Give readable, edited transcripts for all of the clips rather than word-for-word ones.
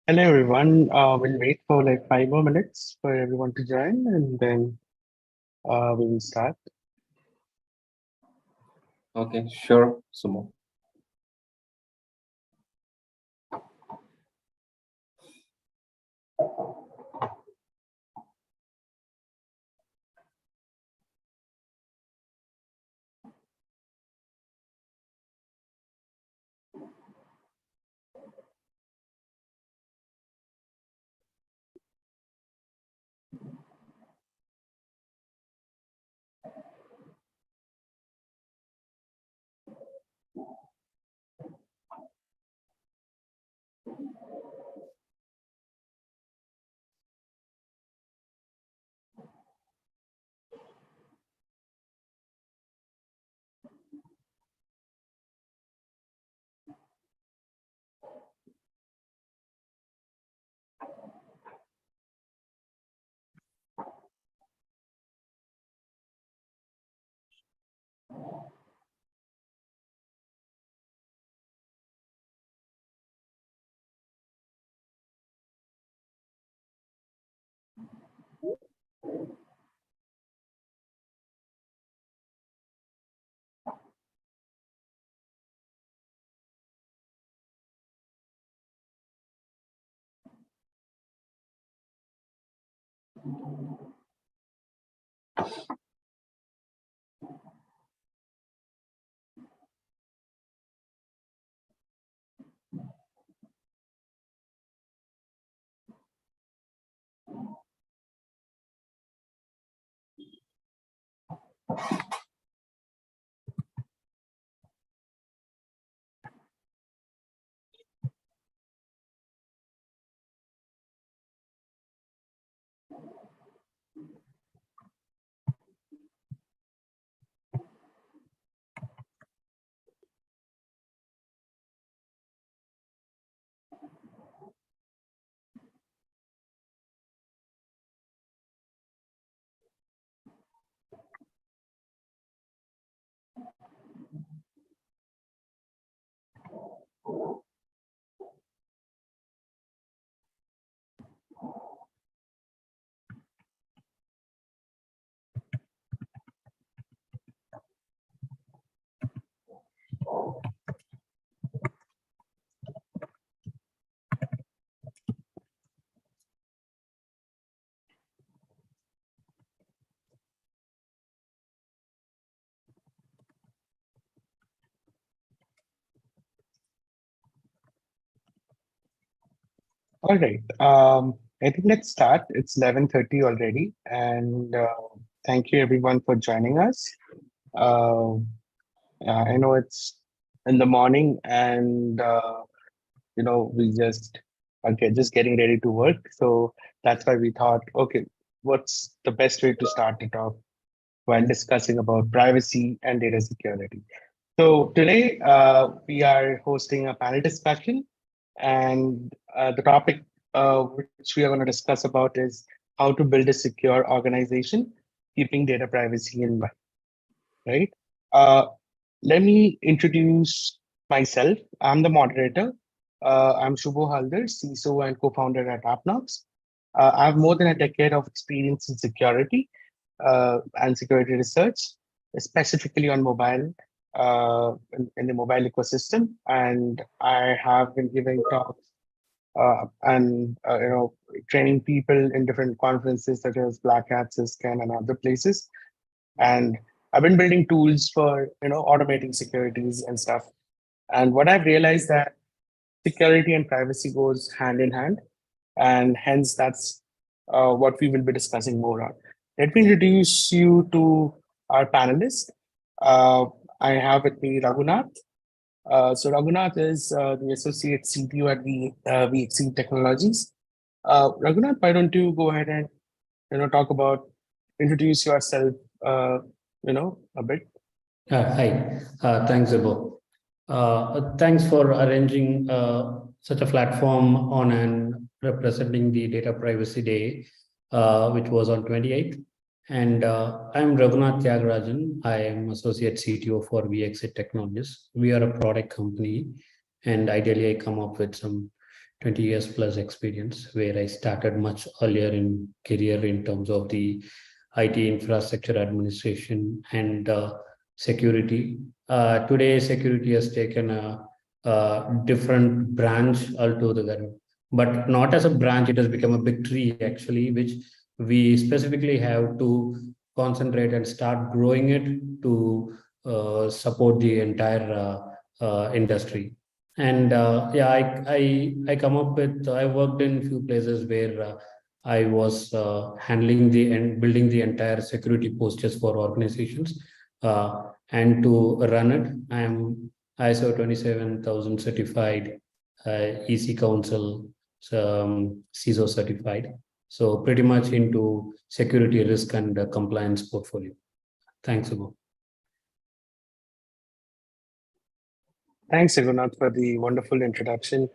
Hello everyone. We'll wait for like 5 more minutes for everyone to join and then we will start. Okay, sure, Sumo. All right. I think let's start. It's 11:30 already, and thank you everyone for joining us. Uh, I know it's in the morning, and we just okay, just getting ready to work. So that's why we thought, okay, what's the best way to start it off while discussing about privacy and data security? So today we are hosting a panel discussion, and the topic which we are going to discuss about is how to build a secure organization, keeping data privacy in mind. Right? Uh, Let me introduce myself. I'm the moderator. I'm Subho Halder, CISO and co-founder at Appknox. I have more than a decade of experience in security and security research, specifically on mobile, in the mobile ecosystem. And I have been giving talks and training people in different conferences such as Black Hat, Ciscan, and other places. And I've been building tools for automating securities and stuff. And what I've realized that security and privacy goes hand in hand, and hence that's what we will be discussing more on. Let me introduce you to our panelists. Uh, I have with me Raghunath. So Raghunath is the associate CTO at VXC Technologies. Raghunath, why don't you go ahead and talk about introduce yourself, a bit. Hi, thanks, Subho. Thanks for arranging such a platform on and representing the Data Privacy Day, which was on 28th. And I'm Raghunath Thiyagarajan. I am Associate CTO for VXC Technologies. We are a product company, and ideally I come up with some 20 years plus experience, where I started much earlier in career in terms of the IT infrastructure administration and security. Today, security has taken a different branch altogether, but not as a branch. It has become a big tree actually, which we specifically have to concentrate and start growing it to support the entire industry. And yeah, I come up with, I worked in a few places where I was handling the and building the entire security postures for organizations, and to run it. I am ISO 27000 certified, EC Council, CISO certified. So pretty much into security risk and compliance portfolio. Thanks, Subho. Thanks, Raghunath, for the wonderful introduction.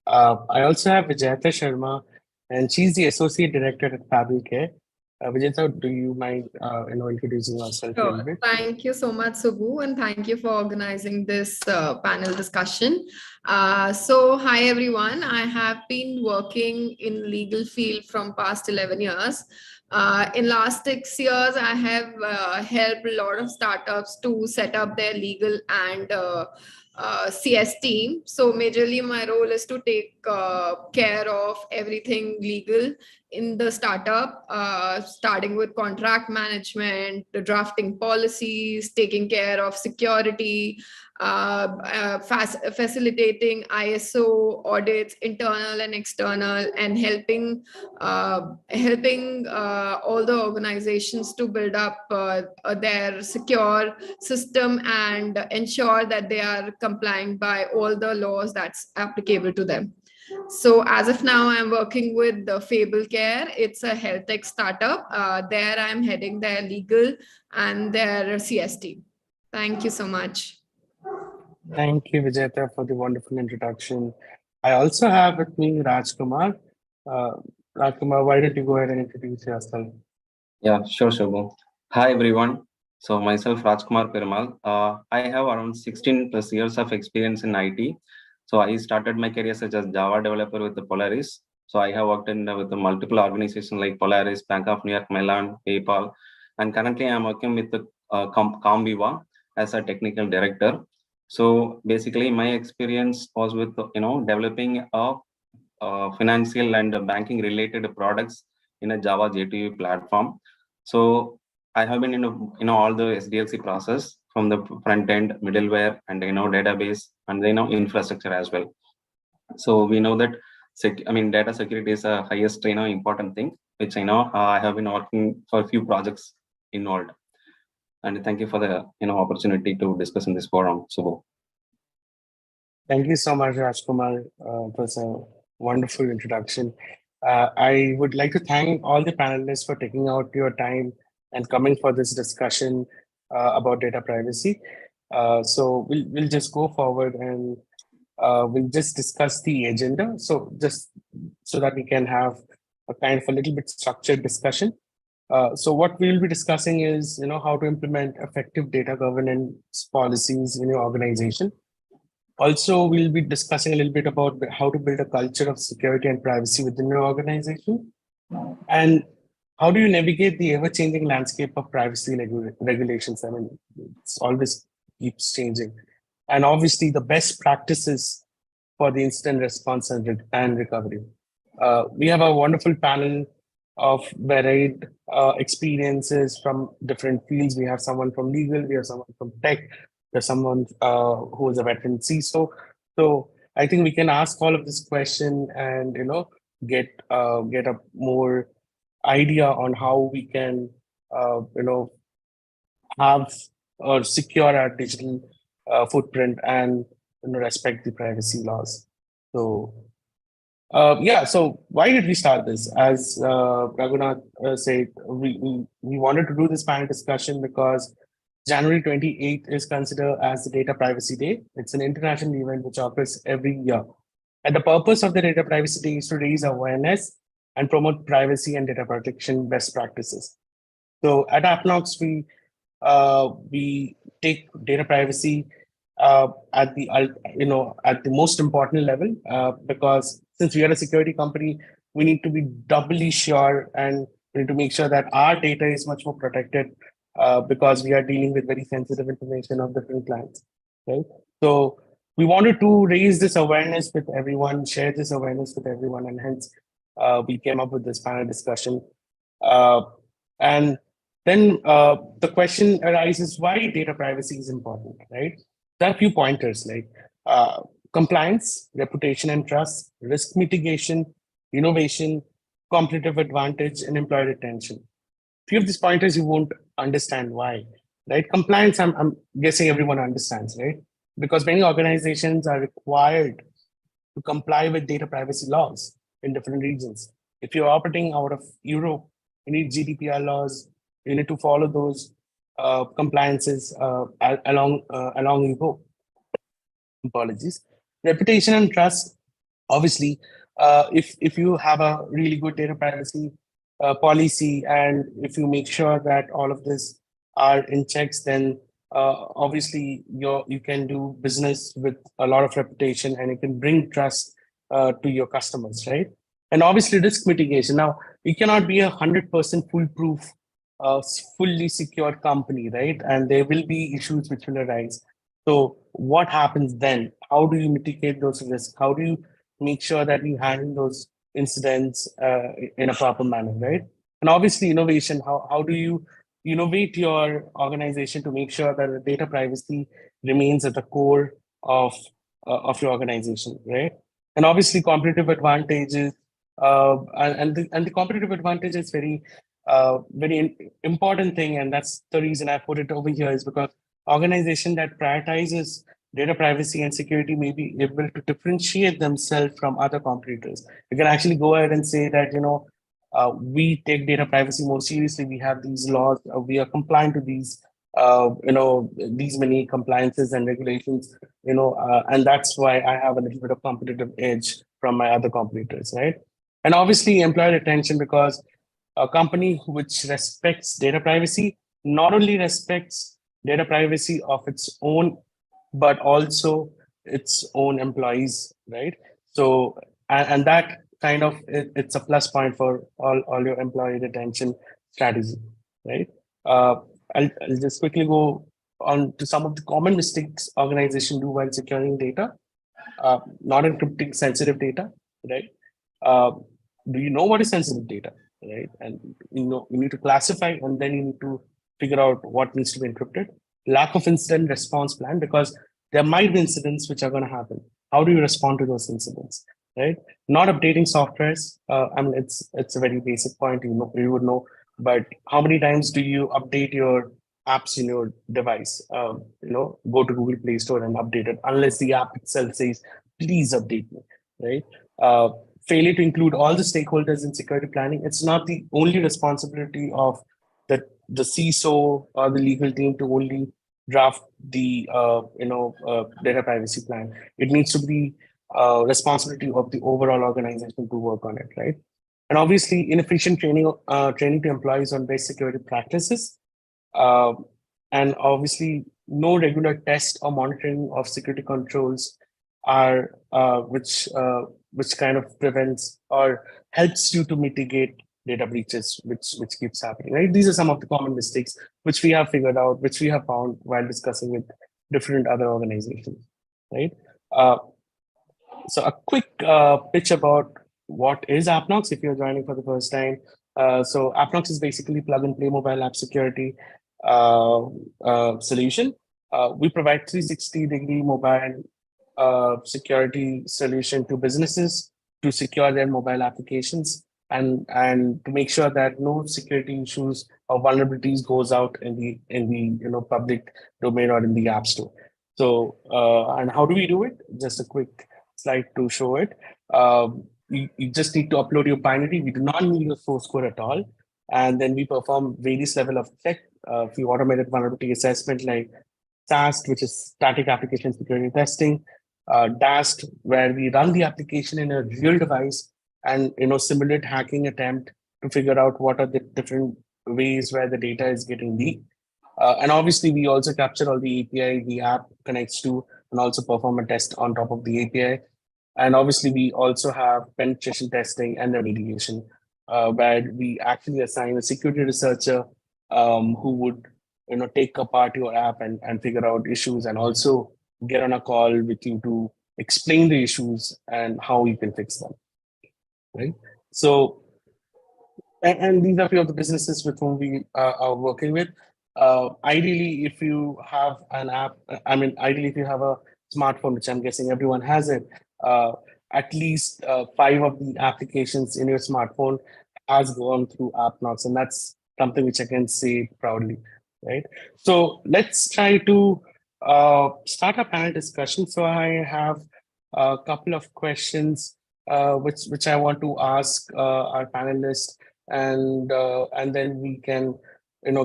I also have Vijayta Sharma, and she's the Associate Director at Fabricare. Vijayta, do you mind introducing yourself a little Sure. bit? Thank you so much, Subhu, and thank you for organizing this panel discussion. So, hi everyone. I have been working in legal field from past 11 years. In last 6 years, I have helped a lot of startups to set up their legal and CS team. So majorly my role is to take care of everything legal in the startup, starting with contract management, the drafting policies, taking care of security, facilitating ISO audits, internal and external, and helping all the organizations to build up their secure system and ensure that they are complying by all the laws that's applicable to them. So as of now, I'm working with the Fable Care. It's a health tech startup. There I'm heading their legal and their CS team. Thank you so much. Thank you, Vijayta, for the wonderful introduction. I also have with me Rajkumar. Rajkumar, why don't you go ahead and introduce yourself? Yeah, sure, Subho. Hi, everyone. So myself, Rajkumar P. I have around 16 plus years of experience in IT. So I started my career as a Java developer with the Polaris. So I have worked in with the multiple organizations like Polaris, Bank of New York, Mellon, PayPal, and currently I'm working with the Comviva as a technical director. So basically, my experience was with developing a financial and banking related products in a Java J2E platform. So I have been in all the SDLC process from the front end, middleware, and database, and infrastructure as well. So we know that data security is the highest important thing, which I have been working for a few projects involved. And thank you for the opportunity to discuss in this forum, Subho. Thank you so much, Rajkumar. It was a wonderful introduction. I would like to thank all the panelists for taking out your time and coming for this discussion about data privacy. So we'll just go forward and we'll just discuss the agenda. So just so that we can have a kind of a little bit structured discussion. So what we'll be discussing is, how to implement effective data governance policies in your organization. Also, we'll be discussing a little bit about how to build a culture of security and privacy within your organization. And how do you navigate the ever-changing landscape of privacy regulations? I mean, it's always keeps changing. And obviously, the best practices for the incident response and recovery. We have a wonderful panel of varied experiences from different fields. We have someone from legal, we have someone from tech, there's someone who is a veteran CISO. So I think we can ask all of this question and get a more idea on how we can have or secure our digital footprint and respect the privacy laws. So so why did we start this? As Raghunath said, we wanted to do this panel discussion because January 28th is considered as the Data Privacy Day. It's an international event which occurs every year. And the purpose of the Data Privacy Day is to raise awareness and promote privacy and data protection best practices. So at Appknox, we take data privacy at the at the most important level, because since we are a security company, we need to be doubly sure, and we need to make sure that our data is much more protected, because we are dealing with very sensitive information of different clients, right? So we wanted to raise this awareness with everyone, share this awareness with everyone, and hence we came up with this panel discussion. And then the question arises why data privacy is important, right? There are a few pointers like compliance, reputation and trust, risk mitigation, innovation, competitive advantage, and employee retention. Few of these pointers you won't understand why, right? Compliance, I'm guessing everyone understands, right? Because many organizations are required to comply with data privacy laws in different regions. If you're operating out of Europe, you need GDPR laws. You need to follow those compliances along you go. Apologies. Reputation and trust. Obviously, if you have a really good data privacy policy, and if you make sure that all of this are in checks, then obviously you can do business with a lot of reputation, and it can bring trust to your customers, right? And obviously risk mitigation. Now, you cannot be 100% foolproof, fully secure company, right? And there will be issues which will arise. So what happens then? How do you mitigate those risks? How do you make sure that you handle those incidents in a proper manner, right? And obviously innovation. How do you innovate your organization to make sure that the data privacy remains at the core of your organization, right? And obviously competitive advantages. And the competitive advantage is very important thing, and that's the reason I put it over here, is because organization that prioritizes data privacy and security may be able to differentiate themselves from other competitors. You can actually go ahead and say that, we take data privacy more seriously. We have these laws. We are compliant to these, these many compliances and regulations, and that's why I have a little bit of competitive edge from my other competitors, right? And obviously employee retention, because a company which respects data privacy not only respects data privacy of its own, but also its own employees, right? So, and that kind of, it's a plus point for all your employee retention strategy, right? I'll just quickly go on to some of the common mistakes organizations do while securing data. Not encrypting sensitive data, right? Do you know what is sensitive data, right? And you need to classify, and then you need to figure out what needs to be encrypted. Lack of incident response plan, because there might be incidents which are going to happen. How do you respond to those incidents, right? Not updating softwares. I mean, it's a very basic point, you would know, but how many times do you update your apps in your device? Go to Google Play Store and update it, unless the app itself says, please update me, right? Failure to include all the stakeholders in security planning. It's not the only responsibility of the CISO or the legal team to only draft the data privacy plan. It needs to be responsibility of the overall organization to work on it, right? And obviously inefficient training to employees on best security practices, and obviously no regular test or monitoring of security controls are which kind of prevents or helps you to mitigate data breaches, which keeps happening, right? These are some of the common mistakes which we have figured out, which we have found while discussing with different other organizations, right? So a quick pitch about what is Appknox if you're joining for the first time. So Appknox is basically plug and play mobile app security solution. We provide 360-degree mobile security solution to businesses to secure their mobile applications, and to make sure that no security issues or vulnerabilities goes out in the public domain or in the app store. So and how do we do it? Just a quick slide to show it. You just need to upload your binary. We do not need a source code at all, and then we perform various level of check, few automated vulnerability assessment like SAST, which is static application security testing, DAST, where we run the application in a real device and simulate hacking attempt to figure out what are the different ways where the data is getting leaked. And obviously, we also capture all the API the app connects to and also perform a test on top of the API. And obviously, we also have penetration testing and remediation, where we actually assign a security researcher who would take apart your app and figure out issues and also get on a call with you to explain the issues and how you can fix them. Right. So, and these are few of the businesses with whom we are working with. Ideally, if you have an app, ideally, if you have a smartphone, which I'm guessing everyone has it, at least 5 of the applications in your smartphone has gone through Appknox, and that's something which I can say proudly, right? So let's try to start a panel discussion. So I have a couple of questions which I want to ask our panelists, and then we can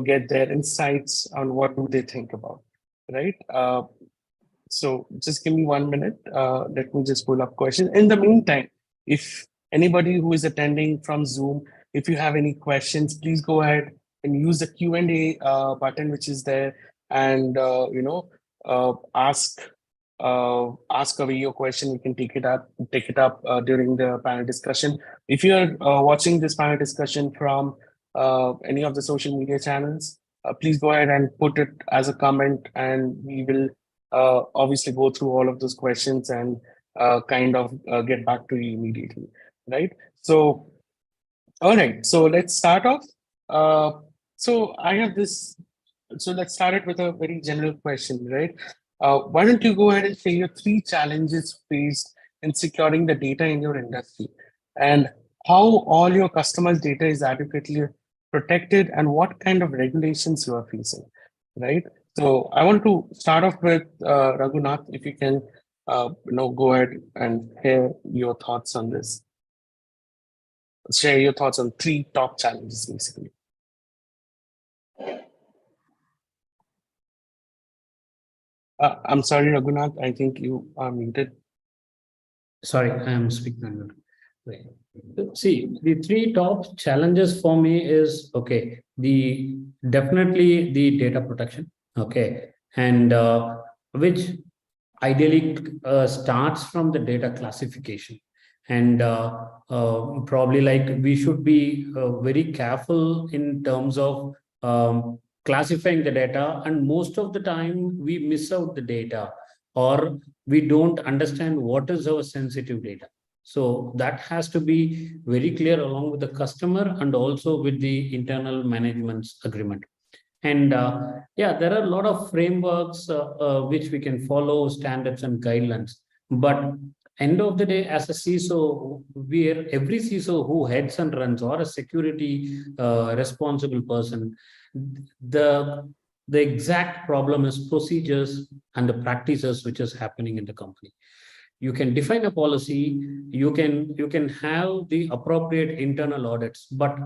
get their insights on what do they think about, right? So just give me 1 minute. Let me just pull up questions. In the meantime, if anybody who is attending from Zoom, if you have any questions, please go ahead and use the Q&A button which is there, and ask away your question. We can take it up during the panel discussion. If you're watching this panel discussion from any of the social media channels, please go ahead and put it as a comment, and we will obviously go through all of those questions and get back to you immediately, right? So, all right, so let's start off. So I have this, so let's start it with a very general question, right? Why don't you go ahead and say your 3 challenges faced in securing the data in your industry, and how all your customers' data is adequately protected, and what kind of regulations you are facing, right? So I want to start off with Raghunath, if you can, go ahead and share your thoughts on this. Share your thoughts on 3 top challenges, basically. I'm sorry, Raghunath, I think you are muted. Sorry, I am speaking on mute. See, the 3 top challenges for me is, okay, definitely the data protection, okay, and which ideally starts from the data classification. And probably like we should be very careful in terms of classifying the data, and most of the time we miss out the data, or we don't understand what is our sensitive data. So that has to be very clear along with the customer and also with the internal management's agreement. And yeah, there are a lot of frameworks which we can follow, standards and guidelines. But end of the day, as a CISO, every CISO who heads and runs, or a security responsible person, the exact problem is procedures and the practices which is happening in the company. You can define a policy, you can have the appropriate internal audits, but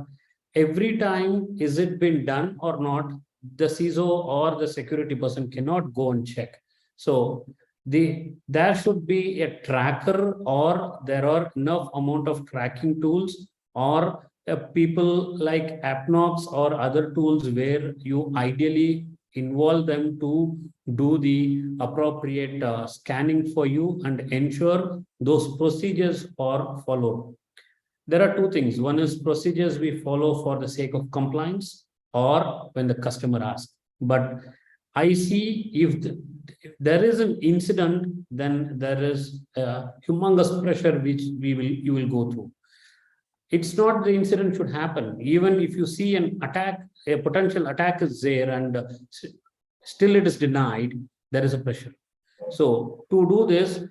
every time is it been done or not, the CISO or the security person cannot go and check. So there should be a tracker, or there are enough amount of tracking tools, or people like Appknox or other tools where you ideally involve them to do the appropriate scanning for you and ensure those procedures are followed. There are 2 things. One is procedures we follow for the sake of compliance, or when the customer asks. But I see if there is an incident, then there is a humongous pressure which you will go through. It's not the incident should happen. Even if you see an attack, a potential attack is there, and still it is denied, there is a pressure. So to do this,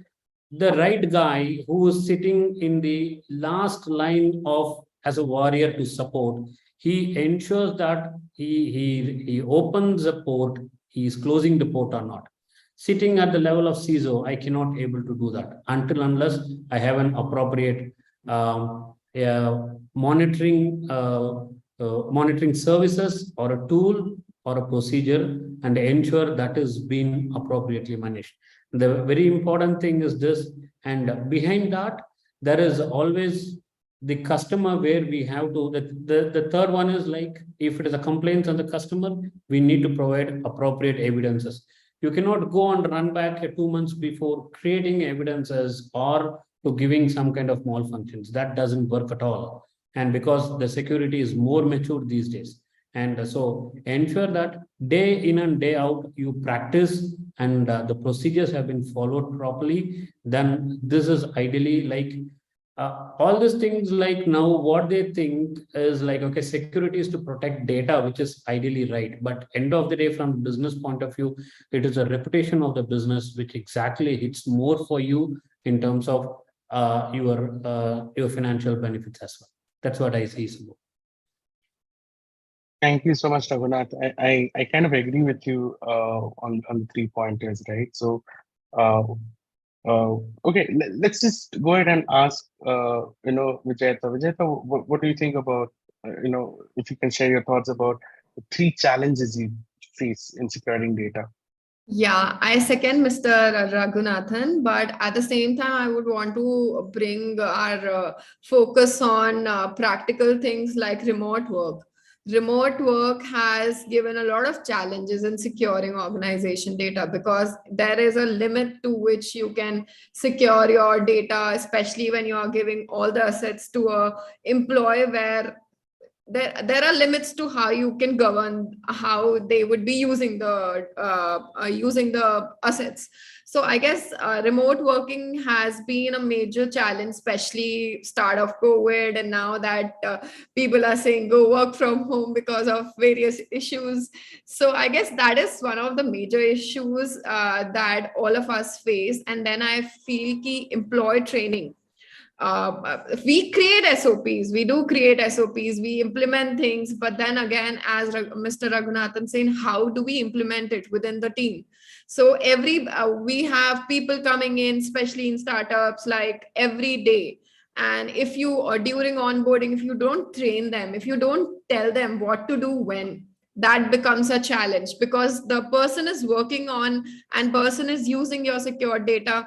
the right guy who is sitting in the last line of as a warrior to support, he ensures that he opens a port, he is closing the port or not. Sitting at the level of CISO, I cannot able to do that unless I have an appropriate monitoring services, or a tool or a procedure, and ensure that is being appropriately managed. The very important thing is this, and behind that, there is always the customer, where we have to, the third one is like, if it is a complaint on the customer, we need to provide appropriate evidences. You cannot go and run back 2 months before creating evidences or to giving some kind of malfunctions. That doesn't work at all. And because the security is more mature these days. And so ensure that day in and day out, you practice and the procedures have been followed properly. Then this is ideally like all these things, like now what they think is like, okay, security is to protect data, which is ideally right. But end of the day, from business point of view, it is a reputation of the business, which exactly hits more for you in terms of your financial benefits as well. That's what I see, Subho. Thank you so much, Raghunath. I kind of agree with you on the 3 pointers, right? So, okay, let's just go ahead and ask, Vijayta. Vijayta, what do you think about, if you can share your thoughts about the 3 challenges you face in securing data? Yeah, I second Mr. Raghunathan, but at the same time, I would want to bring our focus on practical things like remote work. Remote work has given a lot of challenges in securing organization data, because there is a limit to which you can secure your data, especially when you are giving all the assets to a employee, where there are limits to how you can govern how they would be using the assets. So I guess remote working has been a major challenge, especially start of COVID, and now that people are saying go work from home because of various issues. So I guess that is one of the major issues that all of us face. And then I feel key employee training. We create SOPs, we do create SOPs, we implement things, but then again, as Mr. Raghunathan saying, how do we implement it within the team? So we have people coming in, especially in startups, like every day. And if you are during onboarding, if you don't train them, if you don't tell them what to do when, that becomes a challenge, because the person is working on and person is using your secure data.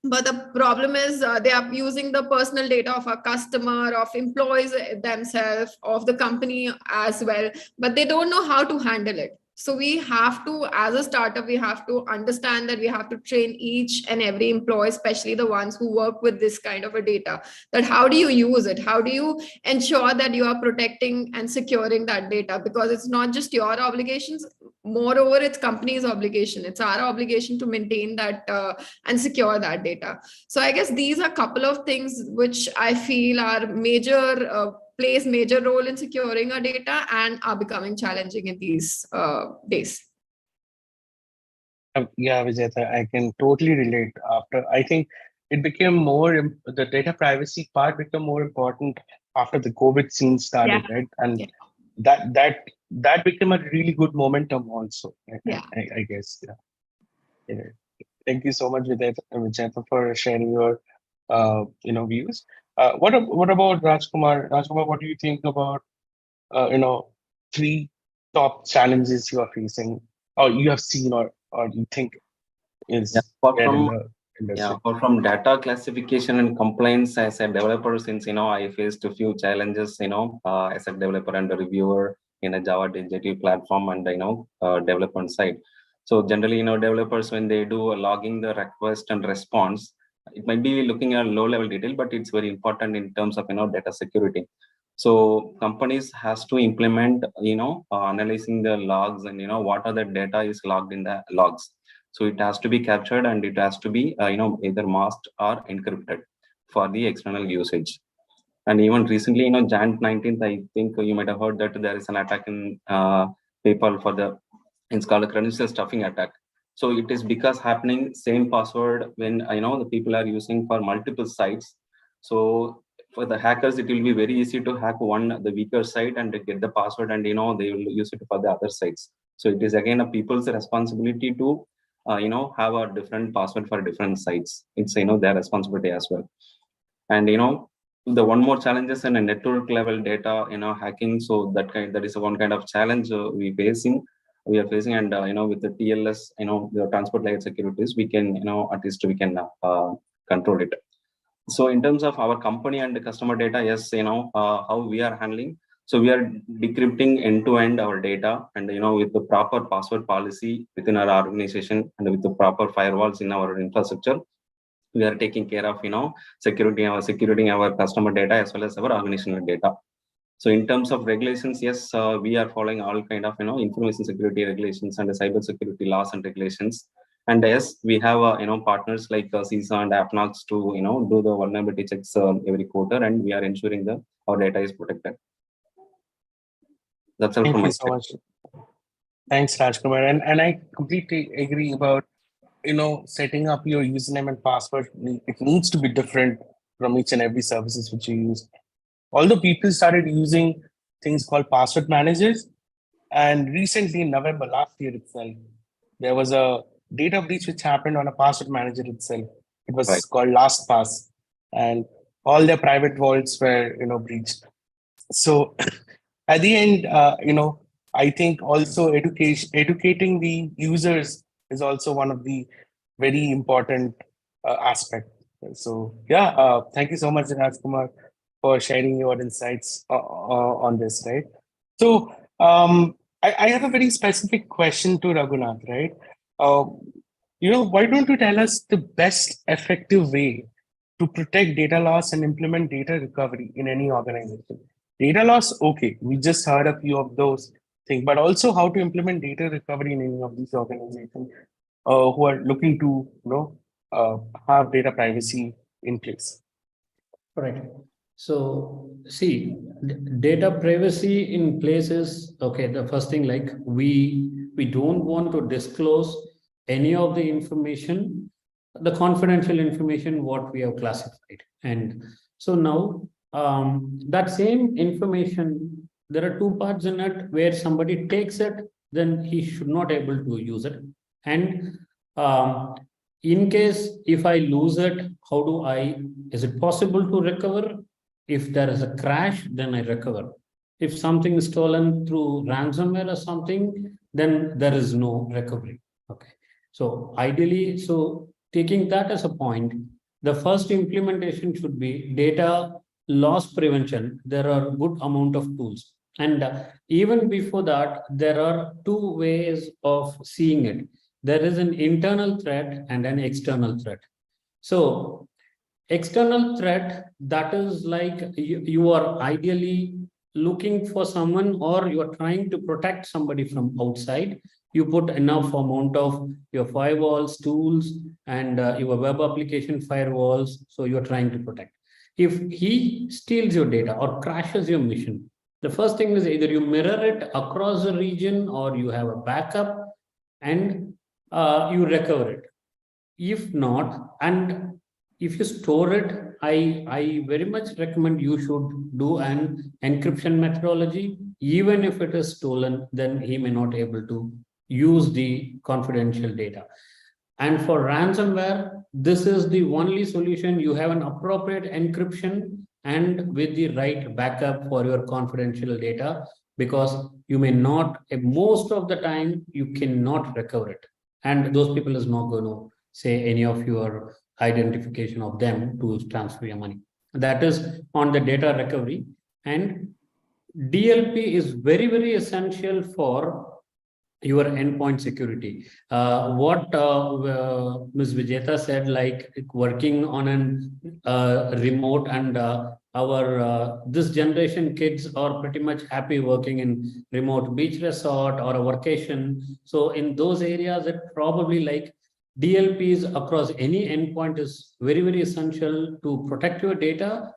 But the problem is they are using the personal data of a customer, of employees themselves, of the company as well, but they don't know how to handle it. So we have to, as a startup, we have to understand that we have to train each and every employee, especially the ones who work with this kind of a data, that how do you use it? How do you ensure that you are protecting and securing that data? Because it's not just your obligations. Moreover, it's company's obligation. It's our obligation to maintain that and secure that data. So I guess these are a couple of things which I feel are plays major role in securing our data and are becoming challenging in these days. Yeah, Vijayta, I can totally relate. I think it became the data privacy part became more important after the COVID scene started, right? And that became a really good momentum also. I guess. Yeah. Thank you so much, Vijayta, for sharing your views. What about Rajkumar? Rajkumar, what do you think about 3 top challenges you are facing, or you have seen, or you think is there in the industry? Apart from data classification and compliance, as a developer, since I faced a few challenges, as a developer and a reviewer in a Java digital platform and development side. So generally, developers, when they do logging the request and response, it might be looking at low-level detail, but it's very important in terms of data security. So companies has to implement analyzing the logs and what are the data is logged in the logs. So it has to be captured and it has to be either masked or encrypted for the external usage. And even recently, Jan 19th, I think you might have heard that there is an attack in PayPal it's called a credential stuffing attack. So it is because happening same password when the people are using for multiple sites. So for the hackers, it will be very easy to hack the weaker site and get the password, and they will use it for the other sites. So it is again a people's responsibility to have a different password for different sites. It's their responsibility as well. And the one more challenges in a network level data hacking. So that is one kind of challenge we are facing, and with the TLS, the transport layer securities, we can at least we can control it. So in terms of our company and the customer data, yes, how we are handling. So we are decrypting end-to-end our data, and with the proper password policy within our organization and with the proper firewalls in our infrastructure, we are taking care of securing our customer data as well as our organizational data. So in terms of regulations, yes, we are following all kind of information security regulations and the cyber security laws and regulations. And yes, we have partners like CISA and Appknox to do the vulnerability checks every quarter, and we are ensuring that our data is protected. That's all Thank from my you so side. much. Thanks, Rajkumar. And I completely agree about, setting up your username and password. It needs to be different from each and every services which you use. Although people started using things called password managers, and recently in November last year itself, there was a data breach which happened on a password manager itself. It was Right. called LastPass, and all their private vaults were, breached. So at the end, I think also educating the users is also one of the very important aspect. So yeah, thank you so much, Rajkumar, for sharing your insights on this, right? So I have a very specific question to Raghunath, right? Uh, why don't you tell us the best effective way to protect data loss and implement data recovery in any organization? Data loss, okay, we just heard a few of those things, but also how to implement data recovery in any of these organizations who are looking to, have data privacy in place. Correct. So see, data privacy in places. Okay, the first thing, like we don't want to disclose any of the information, the confidential information what we have classified. And so now that same information, there are two parts in it. Where somebody takes it, then he should not able to use it. And in case if I lose it, how do I, is it possible to recover? If there is a crash, then I recover. If something is stolen through ransomware or something, then there is no recovery. Okay. So ideally, so taking that as a point, the first implementation should be data loss prevention. There are good amount of tools. And even before that, there are two ways of seeing it. There is an internal threat and an external threat. So external threat, that is like you are ideally looking for someone, or you are trying to protect somebody from outside. You put enough amount of your firewalls, tools, and your web application firewalls. So you're trying to protect. If he steals your data or crashes your mission, the first thing is either you mirror it across the region or you have a backup and you recover it. If not, and if you store it, I very much recommend you should do an encryption methodology. Even if it is stolen, then he may not able to use the confidential data. And for ransomware, this is the only solution. You have an appropriate encryption and with the right backup for your confidential data, because you may not, most of the time, you cannot recover it. And those people is not going to say any of your identification of them to transfer your money. That is on the data recovery. And DLP is very, very essential for your endpoint security. What Ms. Vijayta said, like working on an remote, and our this generation kids are pretty much happy working in remote beach resort or a vacation. So in those areas, it probably like DLPs across any endpoint is very, very essential to protect your data,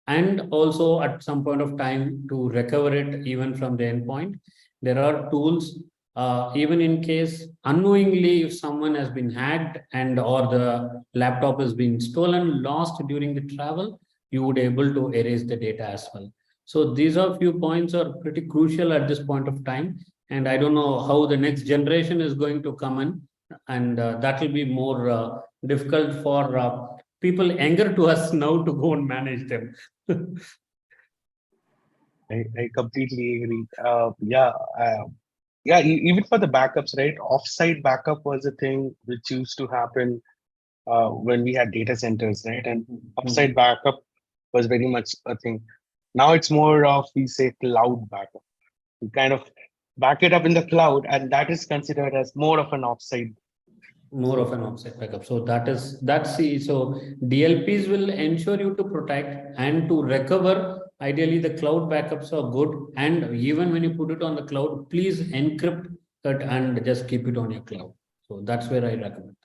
and also at some point of time to recover it even from the endpoint. There are tools. Even in case unknowingly, if someone has been hacked and or the laptop has been stolen, lost during the travel, you would able to erase the data as well. So these are few points are pretty crucial at this point of time. And I don't know how the next generation is going to come in, and that will be more difficult for people younger to us now to go and manage them. I completely agree. Even for the backups, right? Offsite backup was a thing which used to happen when we had data centers, right? And offsite backup was very much a thing. Now it's more of, we say, cloud backup. We kind of back it up in the cloud, and that is considered as more of an offsite. More of an offsite backup. So that's the, so DLPs will ensure you to protect and to recover. Ideally, the cloud backups are good. And even when you put it on the cloud, please encrypt it and just keep it on your cloud. So that's where I recommend.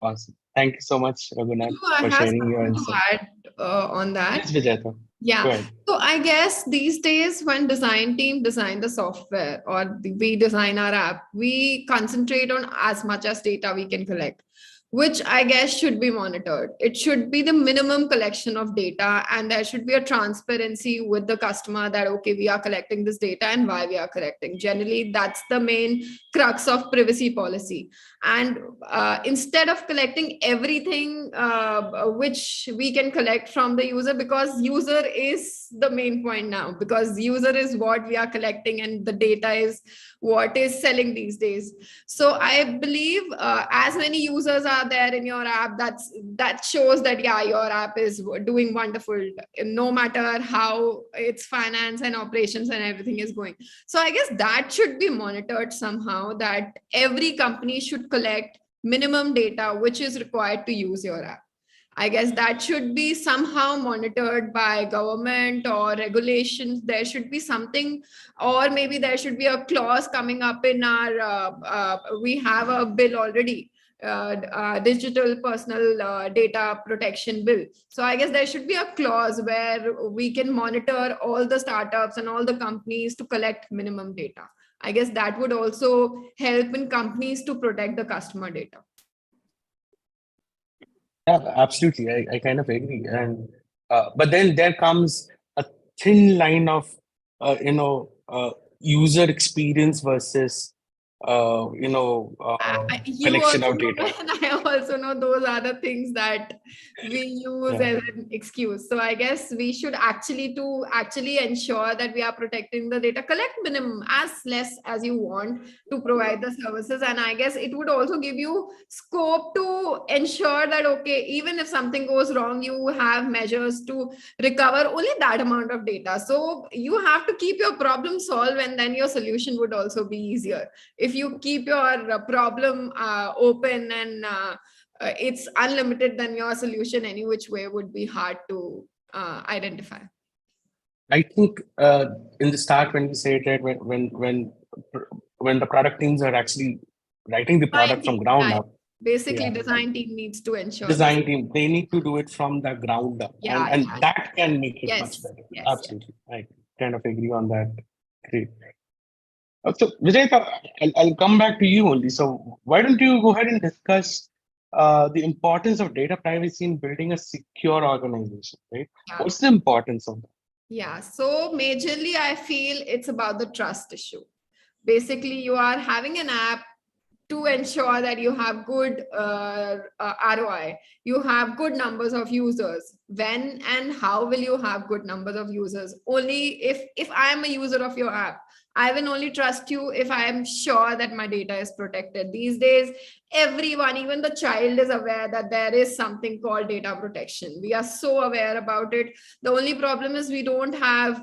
Awesome. Thank you so much, Raghunath, I for have sharing your something to insight. add on that. Yes, Vijayta. Go Yeah. ahead. So I guess these days when design team design the software or we design our app, we concentrate on as much as data we can collect, which I guess should be monitored. It should be the minimum collection of data, and there should be a transparency with the customer that, okay, we are collecting this data and why we are collecting. Generally, that's the main crux of privacy policy. And instead of collecting everything which we can collect from the user, because user is the main point now, because user is what we are collecting and the data is what is selling these days. So I believe as many users are there in your app, that shows that, yeah, your app is doing wonderful, no matter how its finance and operations and everything is going. So I guess that should be monitored somehow, that every company should collect minimum data which is required to use your app. I guess that should be somehow monitored by government or regulations. There should be something, or maybe there should be a clause coming up in our, we have a bill already, digital personal data protection bill. So I guess there should be a clause where we can monitor all the startups and all the companies to collect minimum data. I guess that would also help in companies to protect the customer data. Yeah, absolutely. I kind of agree. And but then there comes a thin line of user experience versus You collection also of know, data. and I also know those are the things that we use Yeah. as an excuse. So I guess we should actually ensure that we are protecting the data, collect minimum as less as you want to provide the services. And I guess it would also give you scope to ensure that, okay, even if something goes wrong, you have measures to recover only that amount of data. So you have to keep your problem solved, and then your solution would also be easier. If you keep your problem open and it's unlimited, then your solution any which way would be hard to identify. I think in the start when we say it, right, when the product teams are actually writing the product from ground up, Basically, yeah, design team needs to ensure design team, they need to do it from the ground up, and that can make it much better. Absolutely, I kind of agree on that. Great. So Vijayta, I'll come back to you only. So why don't you go ahead and discuss the importance of data privacy in building a secure organization, right? What's the importance of that? Yeah, so majorly I feel it's about the trust issue. Basically, you are having an app to ensure that you have good ROI, you have good numbers of users. When and how will you have good numbers of users? Only if I am a user of your app, I will only trust you if I am sure that my data is protected. These days, everyone, even the child, is aware that there is something called data protection. We are so aware about it. The only problem is we don't have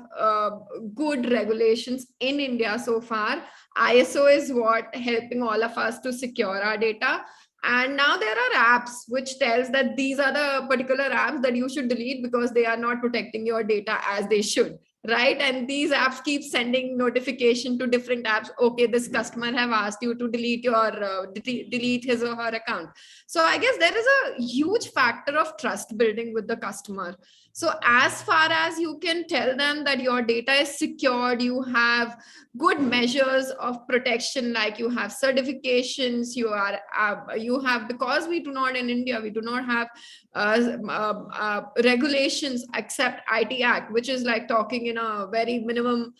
good regulations in India so far. ISO is what helping all of us to secure our data. And now there are apps which tells that these are the particular apps that you should delete because they are not protecting your data as they should, right? And these apps keep sending notification to different apps. Okay, this customer have asked you to delete your delete his or her account. So I guess there is a huge factor of trust building with the customer. So as far as you can tell them that your data is secured, you have good measures of protection, like you have certifications, you have, because we do not in India, we do not have regulations except IT Act, which is like talking in a very minimum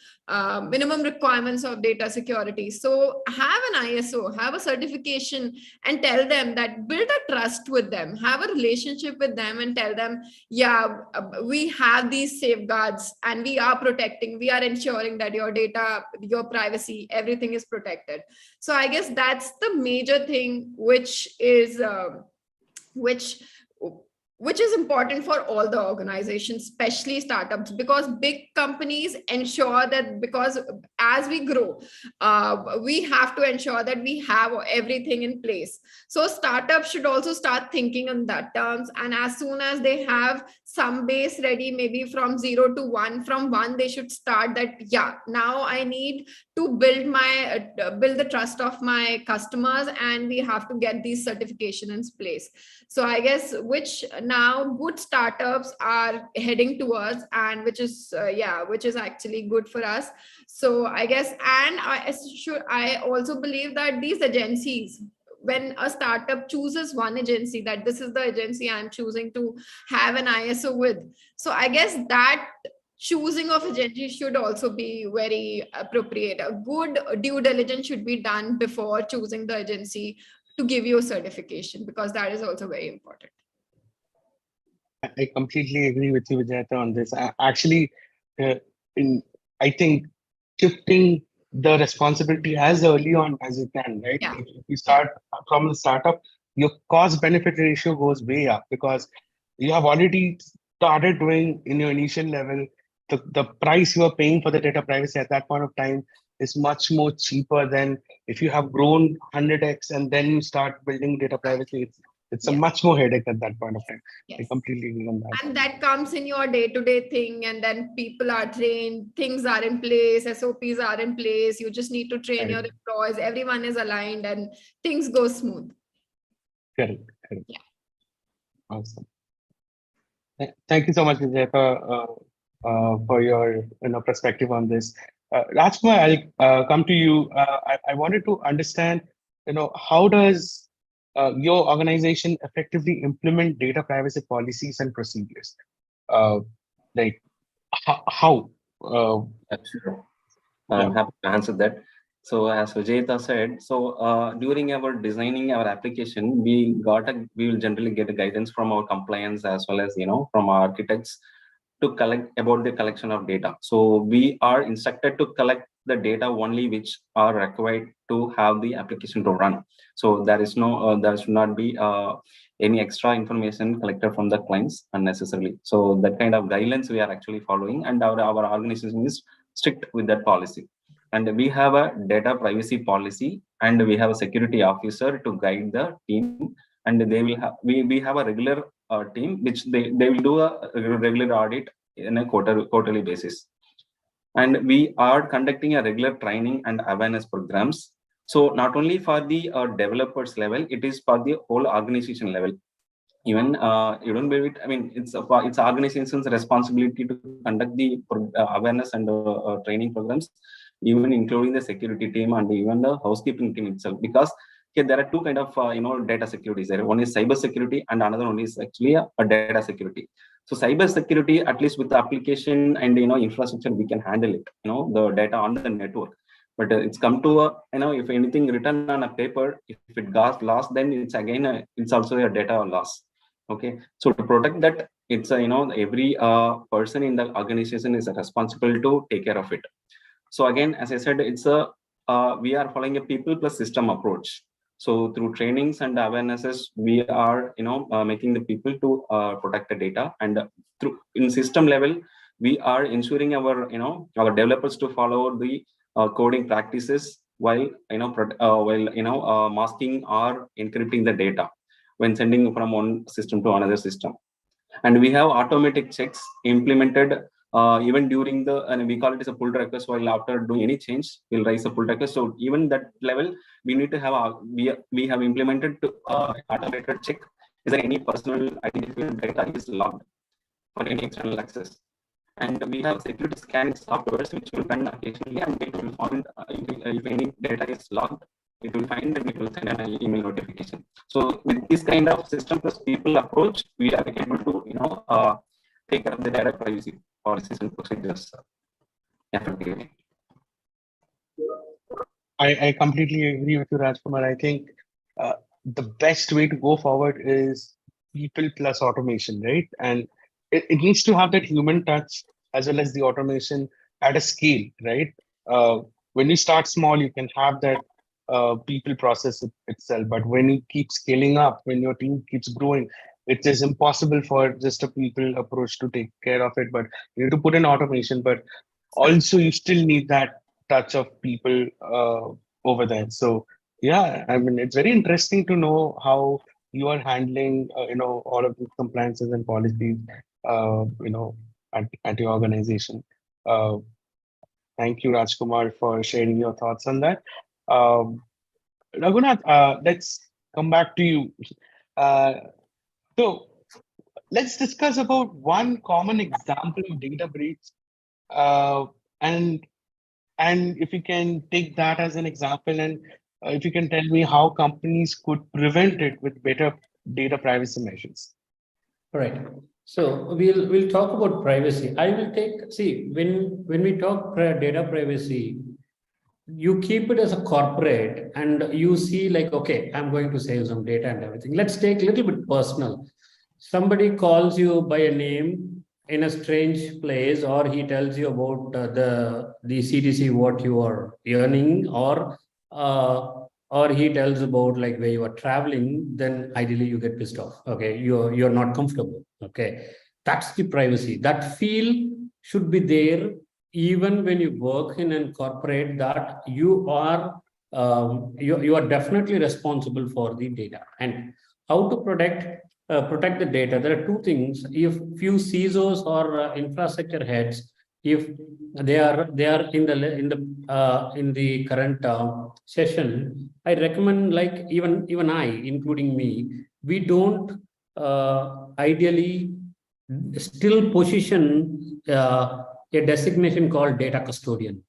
requirements of data security. So have an ISO, have a certification, and tell them that, build a trust with them, have a relationship with them, and tell them, yeah, we have these safeguards and we are protecting, we are ensuring that your data, your privacy, everything is protected. So I guess that's the major thing which is which is important for all the organizations, especially startups, because big companies ensure that, because as we grow, we have to ensure that we have everything in place. So startups should also start thinking on that terms, and as soon as they have some base ready, maybe from 0 to 1, from 1 they should start that, yeah, now I need to build the trust of my customers, and we have to get these certification in place. So I guess which now good startups are heading towards, and which is which is actually good for us. So I guess, and I also believe that these agencies, when a startup chooses one agency, that this is the agency I'm choosing to have an ISO with, so I guess that choosing of agency should also be very appropriate. A good due diligence should be done before choosing the agency to give you a certification, because that is also very important. I completely agree with you, Vijayta, on this. Actually, I think shifting the responsibility as early on as you can, right? Yeah. If you start from the startup, your cost benefit ratio goes way up, because you have already started doing in your initial level. The price you are paying for the data privacy at that point of time is much more cheaper than if you have grown 100x and then you start building data privacy. It's a much more headache at that point of time. Yes. I completely agree on that. And that comes in your day-to-day thing, and then people are trained, things are in place, SOPs are in place. You just need to train your employees. Everyone is aligned, and things go smooth. Correct. Yeah. Awesome. Thank you so much, Vijayta, for your perspective on this. Rajkumar, I'll come to you. I wanted to understand, how does your organization effectively implement data privacy policies and procedures? Like how? Sure. I'm happy to answer that. So as Vijayta said, so during our designing our application, we will generally get a guidance from our compliance as well as from our architects to collect about the collection of data. So we are instructed to collect the data only which are required to have the application to run. So there is no there should not be any extra information collected from the clients unnecessarily. So that kind of guidelines we are actually following, and our organization is strict with that policy. And we have a data privacy policy, and we have a security officer to guide the team, and they will have we have a regular team which they will do a regular audit in a quarterly basis. And we are conducting a regular training and awareness programs. So not only for the developers level, it is for the whole organization level. Even you don't believe it, I mean, it's organization's responsibility to conduct the awareness and training programs, even including the security team and even the housekeeping team itself. Because there are two kind of data securities there. One is cyber security, and another one is actually a data security. So cyber security, at least with the application and infrastructure, we can handle it, the data on the network. But it's come to if anything written on a paper, if it got lost, then it's again it's also a data loss. Okay, so to protect that, it's every person in the organization is responsible to take care of it. So again, as I said, it's we are following a people plus system approach. So through trainings and awarenesses, we are making the people to protect the data, and through in system level, we are ensuring our our developers to follow the coding practices while masking or encrypting the data when sending from one system to another system. And we have automatic checks implemented even during the, and we call it as a pull request. While after doing any change, we'll raise a pull request. So even that level, we need to have we have implemented automated check. Is there any personal identification data is logged for any external access? And we have security scanning softwares which will run occasionally, and it will find if any data is logged, it will find and it will send an email notification. So with this kind of system plus people approach, we are able to take care of the data privacy policies and procedures. effectively. I completely agree with you, Rajkumar. I think uh, the best way to go forward is people plus automation, right? And it needs to have that human touch as well as the automation at a scale, right? Uh, when you start small, you can have that people process itself. But when you keep scaling up, when your team keeps growing, it is impossible for just a people approach to take care of it. But you need to put in automation, but also you still need that touch of people over there. So yeah, I mean, it's very interesting to know how you are handling, all of these compliances and policies, at your organization. Uh, Thank you, Rajkumar, for sharing your thoughts on that. Um, Raghunath, let's come back to you. Uh, so let's discuss about one common example of data breach, uh, and if you can take that as an example, and if you can tell me how companies could prevent it with better data privacy measures. Right. So we'll talk about privacy. I will take, see, when we talk data privacy, you keep it as a corporate and you see like, okay, I'm going to save some data and everything. Let's take a little bit personal. Somebody calls you by a name in a strange place, or he tells you about the CTC, what you are earning, or he tells about like where you are traveling, then ideally you get pissed off. Okay, you're not comfortable. Okay, that's the privacy. That feel should be there even when you work in a corporate, that you are you are definitely responsible for the data. And how to protect the data? There are two things. If few CISOs or infrastructure heads, if they are in the current session, I recommend, like even I, including me, we don't ideally still position a designation called data custodian.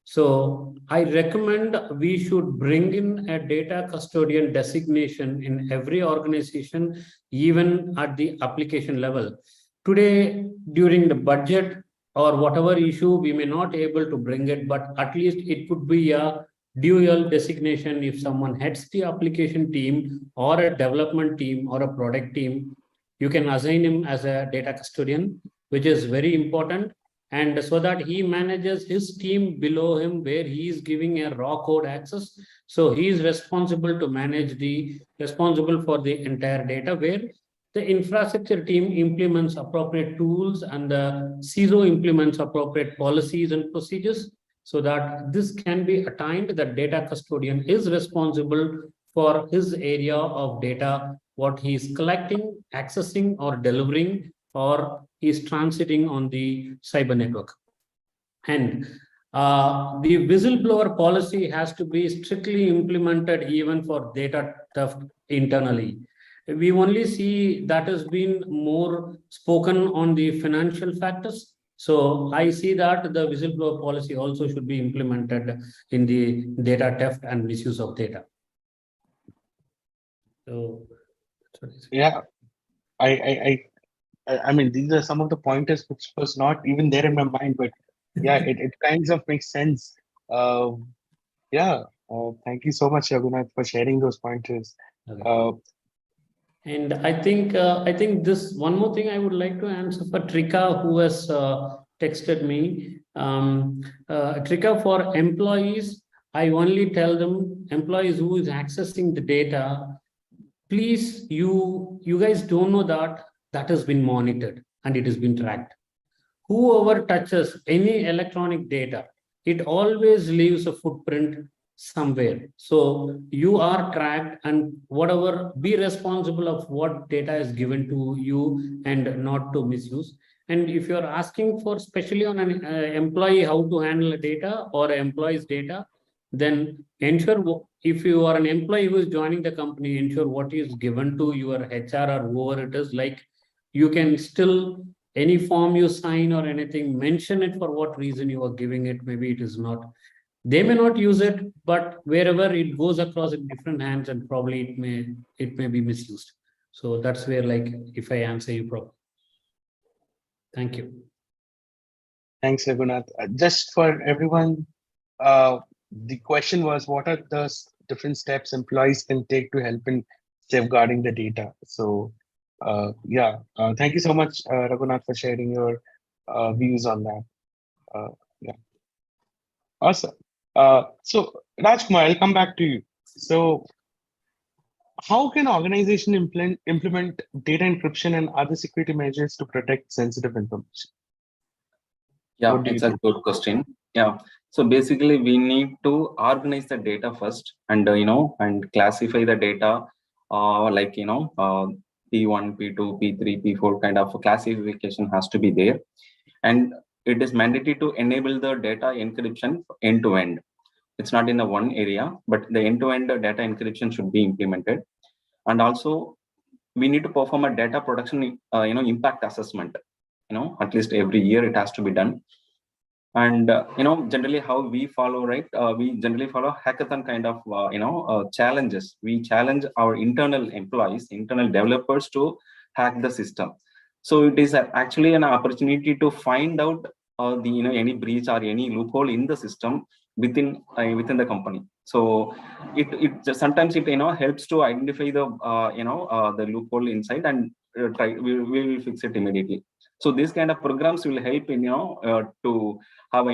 So I recommend we should bring in a data custodian designation in every organization, even at the application level. Today, during the budget or whatever issue, we may not able to bring it, but at least it could be a dual designation. If someone heads the application team or a development team or a product team, you can assign him as a data custodian, which is very important. And so that he manages his team below him, where he is giving a raw code access. So he is responsible for the entire data, where the infrastructure team implements appropriate tools and the CISO implements appropriate policies and procedures, so that this can be attained. That data custodian is responsible for his area of data, what he is collecting, accessing, or delivering, or is transiting on the cyber network. And the whistleblower policy has to be strictly implemented even for data theft internally. We only see that has been more spoken on the financial factors. So I see that the whistleblower policy also should be implemented in the data theft and misuse of data. So Yeah, I mean, these are some of the pointers which was not even there in my mind, but yeah, it kinds of makes sense. Uh, yeah, thank you so much, Raghunath, for sharing those pointers. okay. Uh, And I think this one more thing I would like to answer for Trika, who has texted me. Trika, for employees, I only tell them, employees who is accessing the data, please, you guys don't know that has been monitored and it has been tracked. Whoever touches any electronic data, it always leaves a footprint somewhere. So you are tracked, and whatever, be responsible of what data is given to you and not to misuse. And if you're asking for, especially on an employee, how to handle data or employee's data, then ensure, if you are an employee who is joining the company, ensure what is given to your HR or whoever it is. Like, you can still, any form you sign or anything, mention it for what reason you are giving it. Maybe it is not, they may not use it, but wherever it goes across in different hands, and probably it may be misused. So that's where, like, if I answer you properly. Thank you. Thanks, Raghunath. Just for everyone, the question was, what are the different steps employees can take to help in safeguarding the data? So, thank you so much, Raghunath, for sharing your views on that. Yeah, awesome. So, Rajkumar, I'll come back to you. So, how can organization implement data encryption and other security measures to protect sensitive information? Yeah, What do you it's a think? good question. Yeah. So basically, we need to organize the data first, and and classify the data, like P1, P2, P3, P4 kind of classification has to be there, and it is mandatory to enable the data encryption end to end. It's not in the one area, but the end to end data encryption should be implemented, and also we need to perform a data production, impact assessment. At least every year it has to be done. And generally how we follow, right, we generally follow hackathon kind of challenges. We challenge our internal employees, internal developers to hack the system. So it is actually an opportunity to find out the any breach or any loophole in the system within the company. So it sometimes it helps to identify the loophole inside, and we will fix it immediately. So these kind of programs will help in to have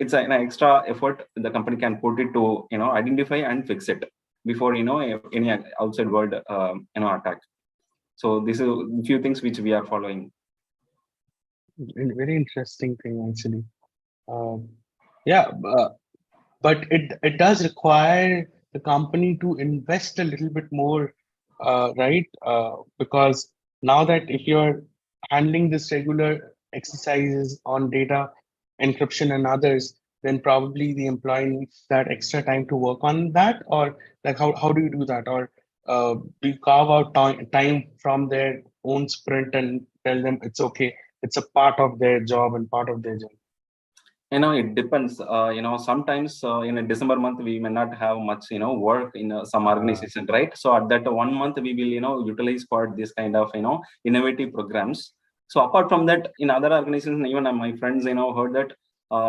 it's an extra effort the company can put it to identify and fix it before any outside world attack. So this is a few things which we are following. Very interesting thing, actually. Um, yeah, but it does require the company to invest a little bit more, right? Because now that if you're handling this regular exercises on data encryption and others, then probably the employee needs that extra time to work on that, or like how do you do that, or do you carve out time from their own sprint and tell them it's okay, it's a part of their job and part of their job? It depends. Sometimes in a December month we may not have much work in some organization, right? So at that 1 month we will utilize for this kind of innovative programs. So apart from that, in other organizations, even my friends heard that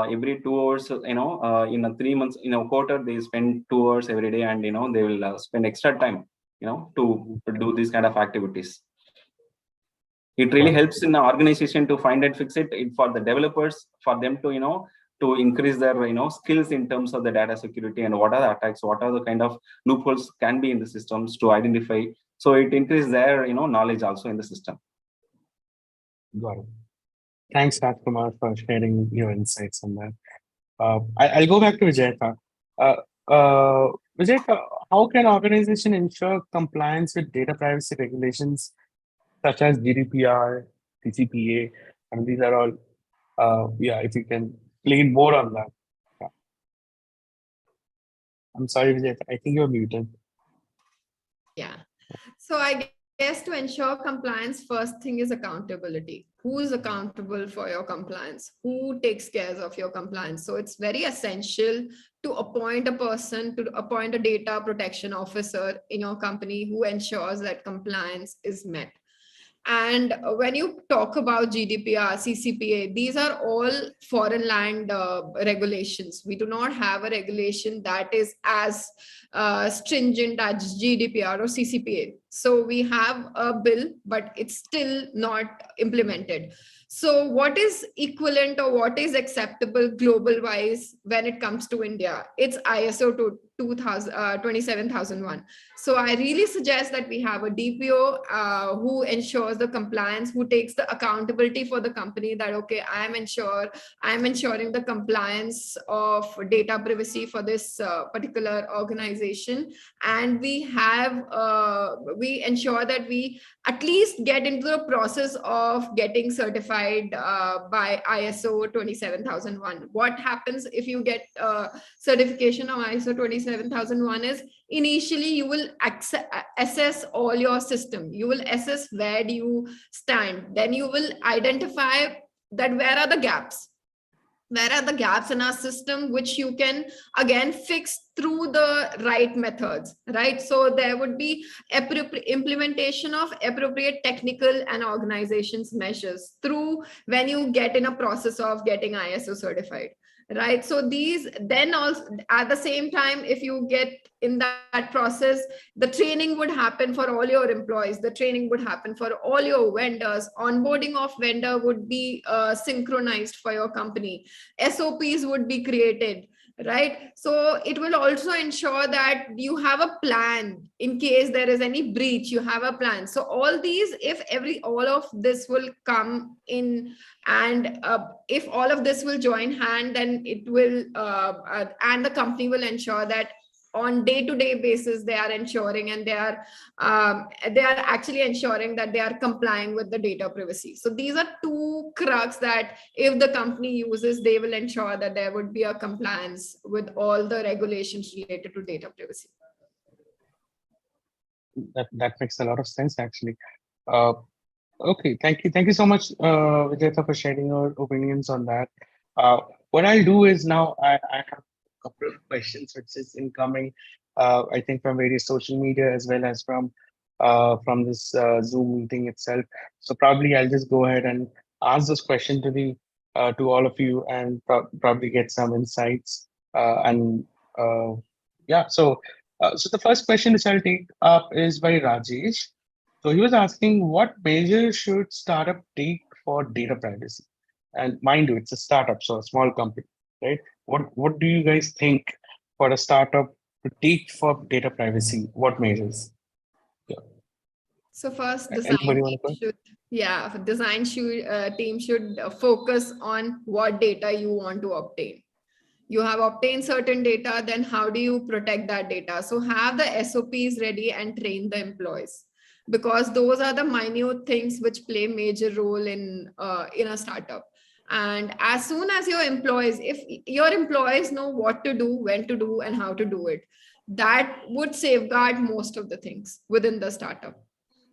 every 2 hours, in a 3 months, in a quarter, they spend 2 hours every day, and they will spend extra time to do these kind of activities. It really helps in the organization to find and fix it, for the developers, for them to to increase their skills in terms of the data security, and what are the attacks, what are the kind of loopholes can be in the systems to identify. So it increases their knowledge also in the system. Got it. Thanks, Rajkumar, for sharing your insights on that. I'll go back to Vijayta. Vijayta, how can organization ensure compliance with data privacy regulations such as GDPR, TCPA? And these are all, if you can explain more on that. Yeah. I'm sorry, Vijayta, I think you're muted. Yeah. So I guess to ensure compliance, first thing is accountability. Who is accountable for your compliance? Who takes care of your compliance? So it's very essential to appoint a person, to appoint a data protection officer in your company who ensures that compliance is met. And when you talk about GDPR, CCPA, these are all foreign land regulations. We do not have a regulation that is as stringent as GDPR or CCPA. So we have a bill, but it's still not implemented. So what is equivalent or what is acceptable global wise when it comes to India? It's ISO 27001. So I really suggest that we have a DPO who ensures the compliance, who takes the accountability for the company that, okay, I'm ensuring the compliance of data privacy for this particular organization. And we ensure that we at least get into the process of getting certified by ISO 27001. What happens if you get certification of ISO 27001 is initially you will assess all your system. You will assess where do you stand. Then you will identify that where are the gaps. where are the gaps in our system, which you can again fix through the right methods, right? So there would be implementation of appropriate technical and organizations measures through when you get in a process of getting ISO certified, right? So these then also at the same time, if you get in that process, the training would happen for all your employees, the training would happen for all your vendors, onboarding of vendor would be synchronized for your company, SOPs would be created, right? So it will also ensure that you have a plan in case there is any breach, you have a plan. So all these, if all of this will come in, and if all of this will join hand, then it will and the company will ensure that on day-to-day basis they are ensuring, and they are actually ensuring that they are complying with the data privacy. So these are two crux that if the company uses, they will ensure that there would be a compliance with all the regulations related to data privacy. That makes a lot of sense, actually. Okay, thank you so much, Vijayta, for sharing your opinions on that. What I'll do is now I have a couple of questions which is incoming, I think from various social media as well as from this Zoom meeting itself. So probably I'll just go ahead and ask this question to the to all of you, and probably get some insights. And yeah, so the first question which I'll take up is by Rajesh. So he was asking, what measures should startup take for data privacy? And mind you, it's a startup, so a small company, right? What do you guys think for a startup to take for data privacy? What measures? Yeah. So first, Anybody want to design team should focus on what data you want to obtain. You have obtained certain data, then how do you protect that data? So have the SOPs ready and train the employees, because those are the minute things which play major role in a startup. And as soon as if your employees know what to do, when to do, and how to do it, that would safeguard most of the things within the startup.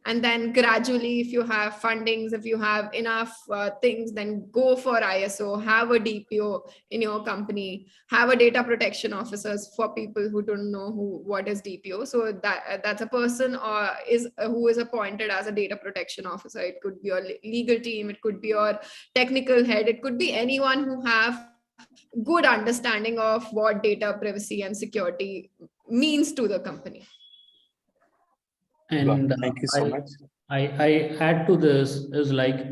And then gradually, if you have fundings, if you have enough things, then go for ISO, have a DPO in your company, have a data protection officers for people who don't know what is DPO. So that's a person who is appointed as a data protection officer. It could be your legal team, it could be your technical head, it could be anyone who have good understanding of what data privacy and security means to the company. And thank you so much. I add to this is like,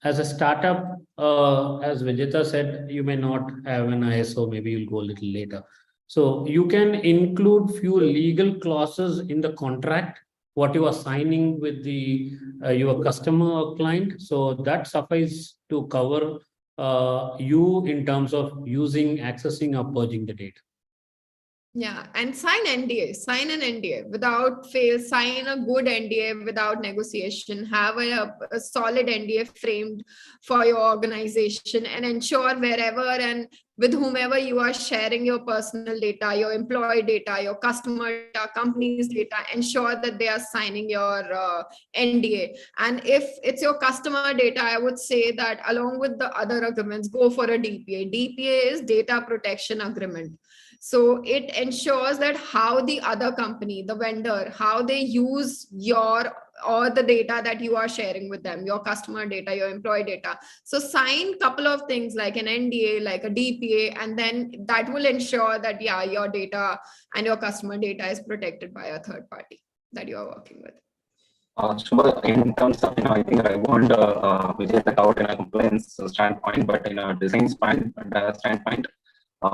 as a startup, as Vijayta said, you may not have an ISO, maybe you'll go a little later. So you can include few legal clauses in the contract, what you are signing with the your customer or client. So that suffice to cover you in terms of using, accessing, or purging the data. Yeah, and sign an NDA without fail, sign a good NDA without negotiation, have a solid NDA framed for your organization, and ensure wherever and with whomever you are sharing your personal data, your employee data, your customer data, company's data, ensure that they are signing your NDA. And if it's your customer data, I would say that along with the other agreements, go for a DPA. DPA is data protection agreement. So it ensures that how the other company, the vendor, how they use or the data that you are sharing with them, your customer data, your employee data. So sign a couple of things like an NDA, like a DPA, and then that will ensure that, yeah, your data and your customer data is protected by a third party that you are working with. So in terms of, I think I won't Vijayta out in a compliance standpoint, but in a design standpoint,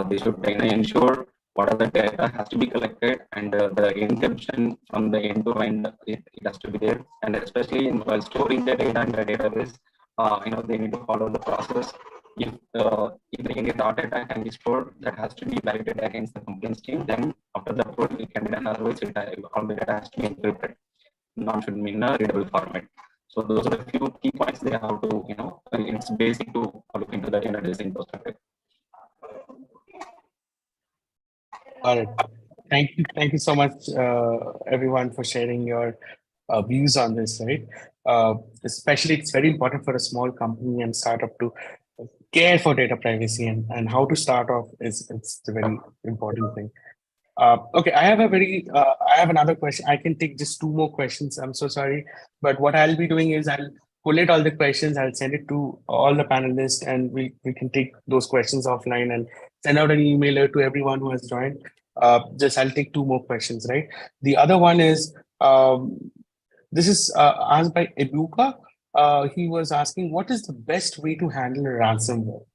they should ensure what are the data has to be collected, and the encryption from the end to end, it has to be there. And especially while storing the data in the database, they need to follow the process. If any data can be stored, that has to be validated against the compliance team. Then after the approval, it can be done. Otherwise, all the data has to be encrypted. None should be in a readable format. So those are a few key points they have to, it's basic to look into that in a design perspective. All right. Thank you so much, everyone, for sharing your views on this, right? Especially, it's very important for a small company and startup to care for data privacy and how to start off is it's the very important thing. Okay, I have another question. I can take just two more questions. I'm so sorry, but what I'll be doing is I'll collate all the questions. I'll send it to all the panelists, and we can take those questions offline and send out an emailer to everyone who has joined. Just I'll take two more questions, right? The other one is this is asked by Ebuka. He was asking, what is the best way to handle ransomware?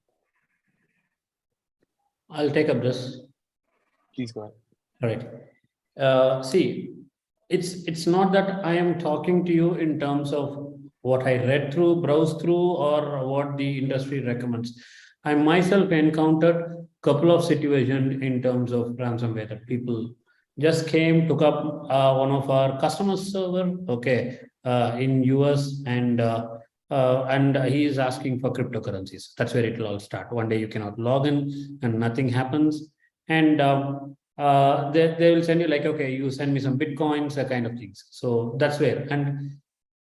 I'll take up this. Please go ahead. All right. See, it's not that I am talking to you in terms of what I read through, browsed through, or what the industry recommends. I myself encountered a couple of situations in terms of ransomware that people just came, took up one of our customer server, okay, in US, and he is asking for cryptocurrencies. That's where it will all start. One day you cannot log in and nothing happens. And they will send you like, okay, you send me some Bitcoins, that kind of things. So that's where, and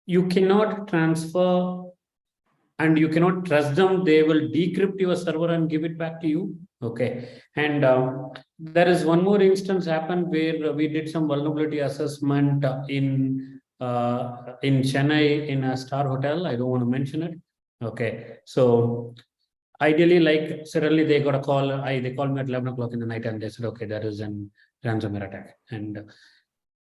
you cannot transfer and you cannot trust them. They will decrypt your server and give it back to you. Okay. And there is one more instance happened where we did some vulnerability assessment in Chennai in a star hotel. I don't want to mention it. Okay. So ideally, like suddenly they got a call. They called me at 11 o'clock in the night and they said, okay, there is an ransomware attack. And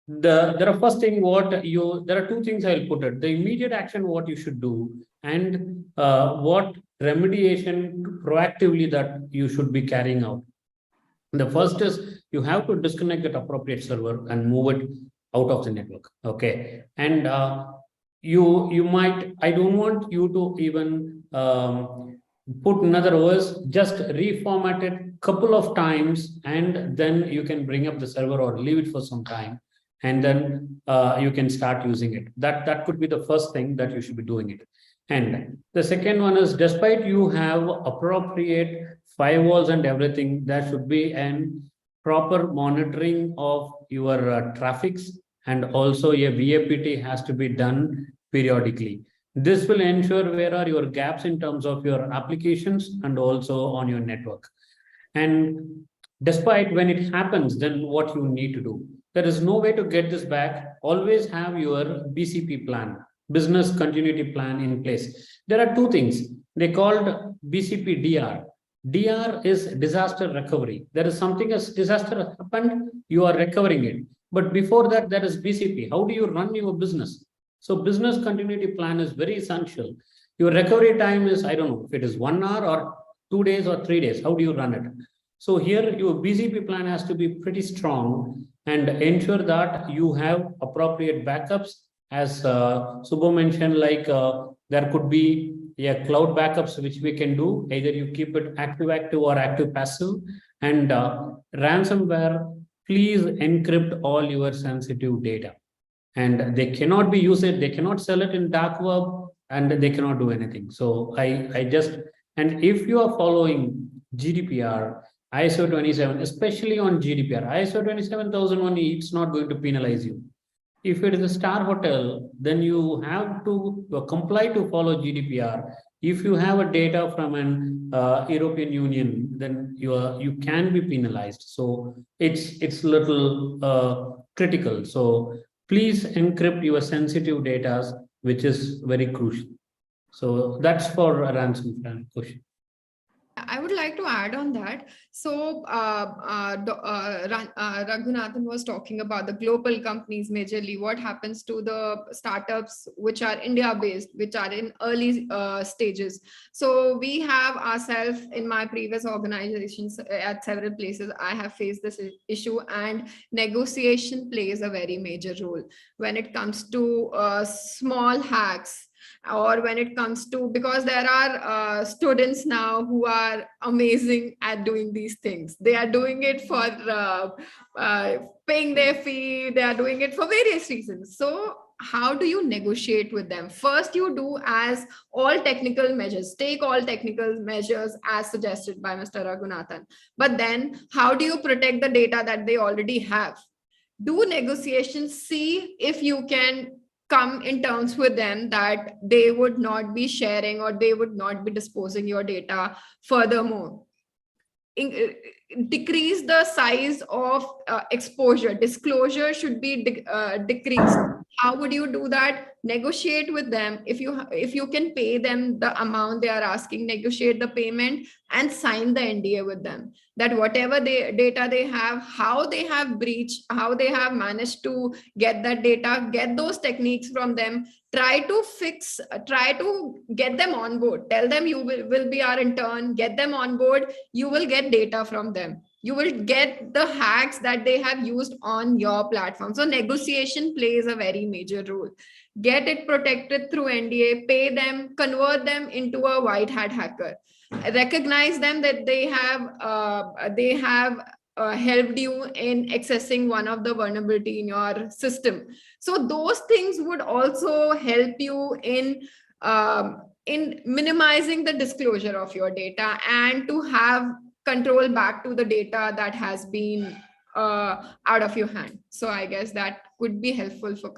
there are first thing there are two things I'll put it. The immediate action, what you should do, and what remediation proactively that you should be carrying out. The first is you have to disconnect that appropriate server and move it out of the network. Okay. And you might, I don't want you to even put another OS, just reformat it a couple of times, and then you can bring up the server or leave it for some time, and then you can start using it. That could be the first thing that you should be doing it. And the second one is, despite you have appropriate firewalls and everything, there should be an proper monitoring of your traffics, and also a VAPT has to be done periodically. This will ensure where are your gaps in terms of your applications and also on your network. And despite when it happens, then what you need to do. There is no way to get this back. Always have your BCP plan, business continuity plan, in place. There are two things. They called BCP DR. DR is disaster recovery. There is something as disaster happened, you are recovering it. But before that, there is BCP. How do you run your business? So business continuity plan is very essential. Your recovery time is, I don't know, if it is 1 hour or 2 days or 3 days, how do you run it? So here your BCP plan has to be pretty strong and ensure that you have appropriate backups. As Subho mentioned, like there could be cloud backups, which we can do. Either you keep it active or active passive. And ransomware, please encrypt all your sensitive data. And they cannot be used, they cannot sell it in dark web, and they cannot do anything. So and if you are following GDPR, ISO 27, especially on GDPR, ISO 27001, it's not going to penalize you. If it is a star hotel, then you have to comply to follow GDPR. If you have a data from an European Union, then you can be penalized. So it's little critical. So please encrypt your sensitive data, which is very crucial. So that's for a ransomware question. I would like to add on that. So Raghunathan was talking about the global companies majorly. What happens to the startups which are India-based, which are in early stages? So we have ourselves, in my previous organizations at several places, I have faced this issue, and negotiation plays a very major role when it comes to small hacks, or when it comes to, because there are students now who are amazing at doing these things. They are doing it for paying their fee. They are doing it for various reasons. So how do you negotiate with them? First, you do as all technical measures, take all technical measures as suggested by Mr. Raghunathan. But then how do you protect the data that they already have? Do negotiations, see if you can come in terms with them that they would not be sharing or they would not be disposing your data furthermore. Decrease the size of exposure. Disclosure should be decreased. How would you do that? Negotiate with them. If you can pay them the amount they are asking, negotiate the payment and sign the NDA with them, that whatever data they have, how they have breached, how they have managed to get that data, get those techniques from them, try to get them on board. Tell them you will be our intern, get them on board. You will get data from them. You will get the hacks that they have used on your platform. So negotiation plays a very major role. Get it protected through NDA, pay them, convert them into a white hat hacker. Recognize them that they have helped you in accessing one of the vulnerability in your system. So those things would also help you in minimizing the disclosure of your data and to have control back to the data that has been out of your hand. So I guess that could be helpful for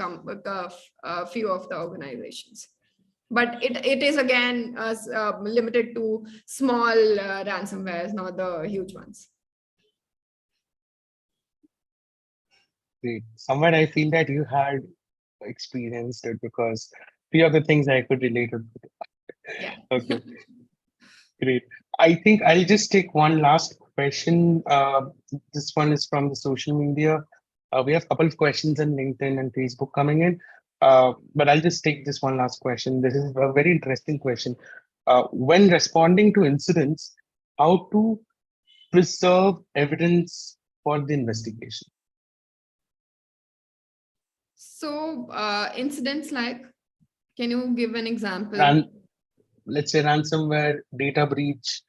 a few of the organizations. But it is again limited to small ransomwares, not the huge ones. Great. Somewhere I feel that you had experienced it because few of the things I could relate to. Yeah. Okay. Great. I think I'll just take one last question. This one is from the social media. We have a couple of questions on LinkedIn and Facebook coming in, but I'll just take this one last question. This is a very interesting question. When responding to incidents, how to preserve evidence for the investigation? So incidents like, can you give an example? Let's say ransomware, data breach,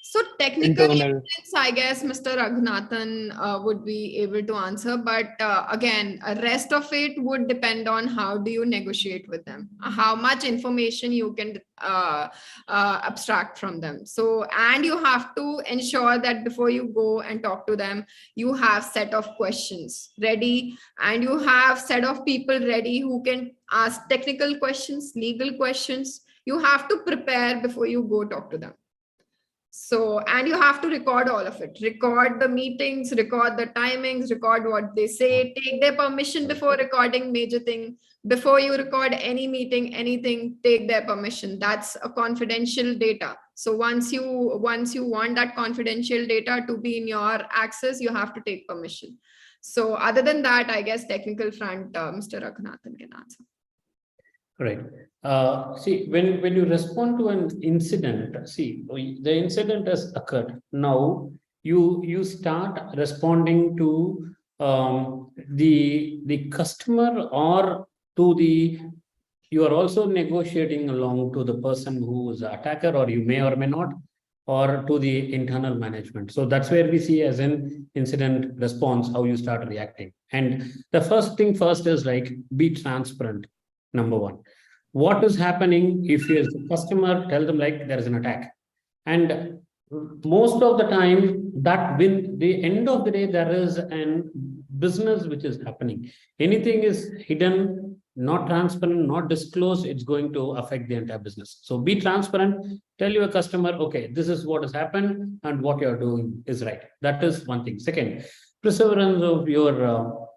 so technical internal. evidence, I guess Mr. Raghunathan would be able to answer, but again, rest of it would depend on how do you negotiate with them, how much information you can abstract from them. So, and you have to ensure that before you go and talk to them, you have set of questions ready and you have set of people ready who can ask technical questions, legal questions. You have to prepare before you go talk to them. So, and you have to record all of it, record the meetings, record the timings, record what they say, take their permission before recording major thing. Before you record any meeting, anything, take their permission. That's a confidential data. So once you want that confidential data to be in your access, you have to take permission. So other than that, I guess technical front, Mr. Raghunathan can answer. Right. See, when you respond to an incident, see, the incident has occurred. Now you start responding to the customer or to you are also negotiating along to the person who is the attacker, or you may or may not, or to the internal management. So that's where we see as an incident response, how you start reacting. And the first thing first is like, be transparent. Number one, what is happening if you as a customer tell them like there is an attack, and most of the time that when the end of the day there is an business which is happening. Anything is hidden, not transparent, not disclosed, it's going to affect the entire business. So be transparent, tell your customer, okay, this is what has happened and what you're doing is right. That is one thing. Second, perseverance of your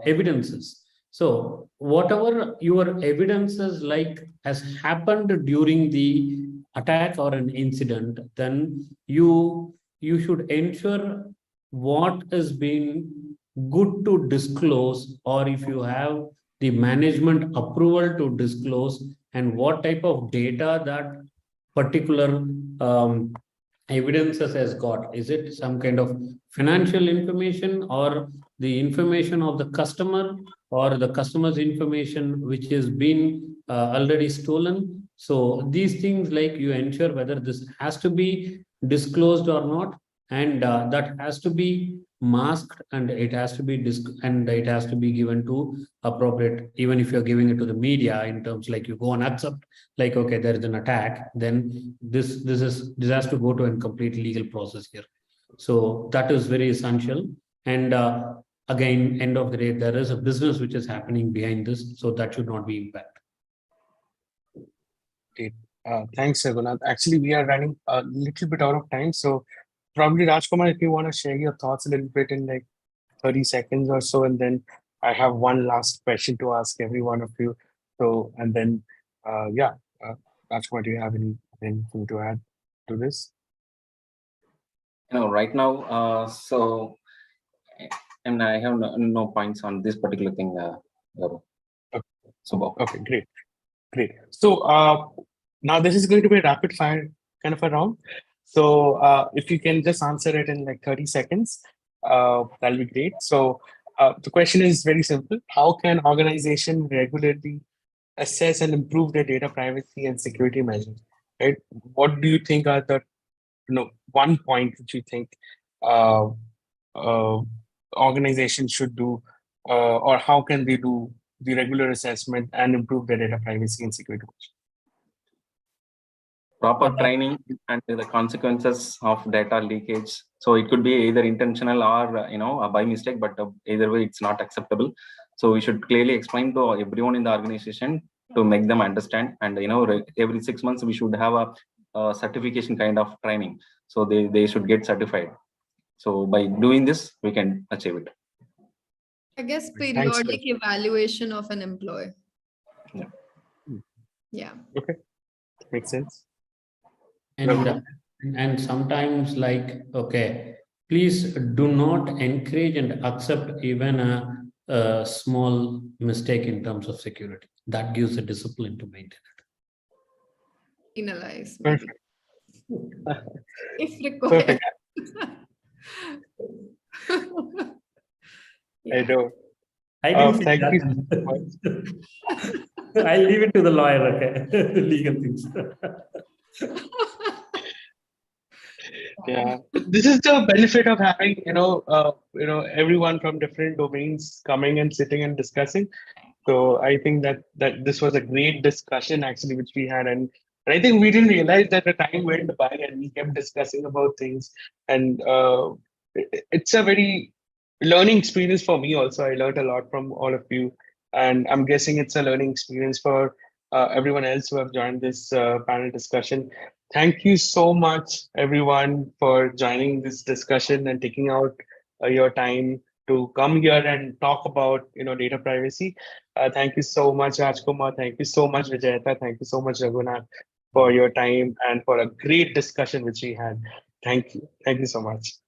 evidences. So whatever your evidences like has happened during the attack or an incident, then you should ensure what is being good to disclose, or if you have the management approval to disclose, and what type of data that particular evidences has got. Is it some kind of financial information, or the information of the customer, or the customer's information which has been already stolen? So these things, like, you ensure whether this has to be disclosed or not, and that has to be masked, and it has to be it has to be given to appropriate. Even if you're giving it to the media, in terms like you go and accept, like, okay, there is an attack, then this has to go to a complete legal process here. So that is very essential. And again, end of the day, there is a business which is happening behind this, so that should not be impacted. Thanks, Raghunath. Actually, we are running a little bit out of time, so probably Rajkumar, if you want to share your thoughts a little bit in like 30 seconds or so, and then I have one last question to ask every one of you. So, and then, Rajkumar, do you have anything to add to this? Right now, and I have no points on this particular thing. Okay, great. So now this is going to be a rapid fire kind of a round. So if you can just answer it in like 30 seconds, that'll be great. So the question is very simple. How can organization regularly assess and improve their data privacy and security measures? Right? What do you think are the one point which you think organizations should do, or how can they do the regular assessment and improve their data privacy and security measures? Proper training and the consequences of data leakage. So it could be either intentional or by mistake, but either way it's not acceptable. So we should clearly explain to everyone in the organization to make them understand. And every 6 months we should have a certification kind of training. So they should get certified. So by doing this, we can achieve it. I guess periodic evaluation of an employee. Yeah. Okay, makes sense. And sometimes, like, okay, please do not encourage and accept even a small mistake in terms of security. That gives a discipline to maintain it. Penalize. Perfect. If required. I know. I didn't say Thank that. you so much. I'll leave it to the lawyer, okay? The legal things. Yeah, this is the benefit of having everyone from different domains coming and sitting and discussing. So I think that this was a great discussion actually which we had, and I think we didn't realize that the time went by and we kept discussing about things, and it's a very learning experience for me also. I learned a lot from all of you, and I'm guessing it's a learning experience for everyone else who have joined this panel discussion. Thank you so much, everyone, for joining this discussion and taking out your time to come here and talk about data privacy. Thank you so much, Rajkumar. Thank you so much, Vijayta. Thank you so much, Raghunath, for your time and for a great discussion which we had. Thank you. Thank you so much.